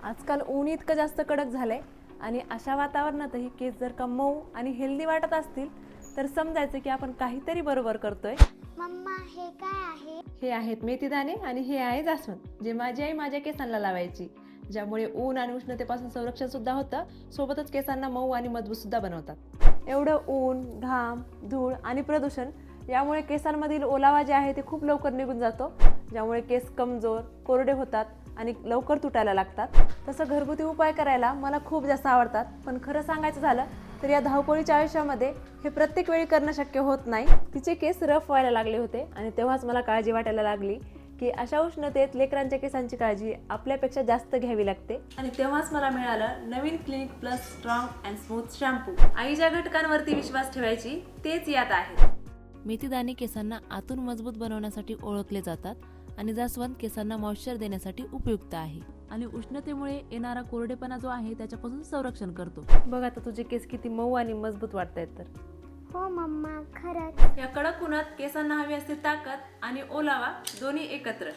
आजकाल ऊन इतकं जास्त कडक झालंय आणि अशा वातावरणातही केस जर का मऊ आणि हेल्दी वाटत असतील तर समजायचं की आपण काहीतरी बरोबर करतोय. मम्मा हे काय आहे? हे आहेत मेथीदाणे आणि हे आहे जास्वंद, जे माझी आई माझ्या केसांना लावायची, ज्यामुळे ऊन आणि उष्णतेपासून संरक्षण सुद्धा होतं, सोबतच केसांना मऊ आणि मजबूत सुद्धा बनवतात. एवढं ऊन, घाम, धूळ आणि प्रदूषण यामुळे केसांमधील ओलावा जे आहे ते खूप लवकर निघून जातो, ज्यामुळे केस कमजोर, कोरडे होतात आणि लवकर तुटायला लागतात. तसं घरगुती उपाय करायला मला खूप जास्त आवडतात, पण खरं सांगायचं झालं तर या धावपळीच्या आयुष्यामध्ये हे प्रत्येक वेळी करणं शक्य होत नाही. तिचे केस रफ व्हायला लागले होते आणि तेव्हाच मला काळजी वाटायला लागली की अशा उष्णतेत लेकरांच्या केसांची काळजी आपल्यापेक्षा जास्त घ्यावी लागते. आणि तेव्हाच मला मिळालं नवीन Clinic Plus strong and smooth shampoo. आई ज्या घटकांवरती विश्वास ठेवायची तेच यात आहे. मेथीदाणे केसांना आतून मजबूत बनवण्यासाठी ओळखले जातात आणि जास्वंद केसांना मॉइश्चर देण्यासाठी उपयुक्त आहे आणि उष्णतेमुळे येणारा कोरडेपणा जो आहे त्याच्यापासून संरक्षण करतो. बघ आता तुझे केस किती मऊ आणि मजबूत वाटतायत. तर हो मम्मा, खरंच. या कडक उन्हात केसांना हवी असते ताकद आणि ओलावा दोन्ही एकत्र.